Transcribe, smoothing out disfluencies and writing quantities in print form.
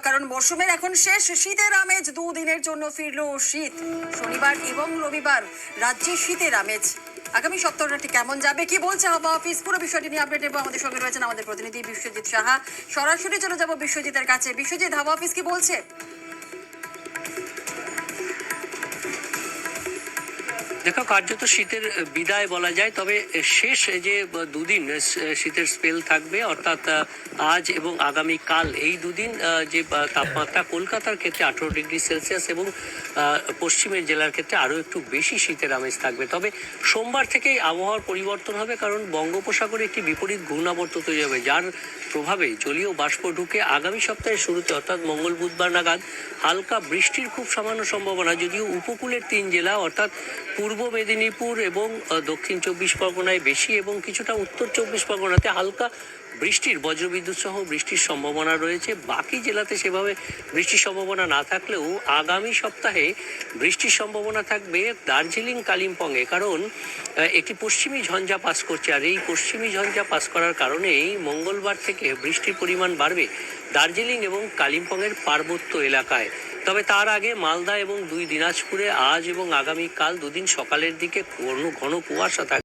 কারণ মরশুমের এখন শেষ, শীতের আমেজ দুদিনের জন্য ফিরলো শীত। শনিবার এবং রবিবার রাজ্যে শীতের আমেজ। আগামী সপ্তাহটা ঠিক কেমন যাবে, কি বলছে হাওয়া অফিস, পুরো বিষয়টি নিয়ে আপডেট নেবো। আমাদের সঙ্গে রয়েছেন আমাদের প্রতিনিধি বিশ্বজিৎ সাহা। সরাসরি চলে যাবো বিশ্বজিতের কাছে। বিশ্বজিৎ, হাওয়া অফিস কি বলছে? দেখো, কার্যত শীতের বিদায় বলা যায়, তবে শেষ যে দুদিন শীতের স্পেল থাকবে, অর্থাৎ আজ এবং আগামী কাল, এই দুদিন যে তাপমাত্রা কলকাতার ক্ষেত্রে 18 ডিগ্রি সেলসিয়াস এবং পশ্চিমের জেলার ক্ষেত্রে আরও একটু বেশি শীতের আমেজ থাকবে। তবে সোমবার থেকেই আবহাওয়ার পরিবর্তন হবে, কারণ বঙ্গোপসাগরে একটি বিপরীত ঘূর্ণাবর্ত তৈরি হবে, যার প্রভাবে জলীয় বাষ্প ঢুকে আগামী সপ্তাহের শুরুতে অর্থাৎ মঙ্গল বুধবার নাগাদ হালকা বৃষ্টির খুব সামান্য সম্ভাবনা। যদিও উপকূলের 3 জেলা অর্থাৎ পূর্ব মেদিনীপুর এবং দক্ষিণ 24 পরগনায় বেশি এবং কিছুটা উত্তর 24 পরগনাতে হালকা বৃষ্টির বজ্রবিদ্যুৎ সহ বৃষ্টির সম্ভাবনা রয়েছে। বাকি জেলাতে সেভাবে বৃষ্টির সম্ভাবনা না থাকলেও আগামী সপ্তাহে বৃষ্টির সম্ভাবনা থাকবে দার্জিলিং কালিম্পংয়ে, কারণ একটি পশ্চিমী ঝঞ্ঝা পাস করছে, আর এই পশ্চিমী ঝঞ্ঝা পাস করার কারণেই মঙ্গলবার থেকে বৃষ্টির পরিমাণ বাড়বে দার্জিলিং এবং কালিম্পংয়ের পার্বত্য এলাকায়। তবে তার আগে মালদা এবং 2 দিনাজপুরে আজ এবং আগামীকাল দুদিন সকালের দিকে ঘন কুয়াশা থাকবে।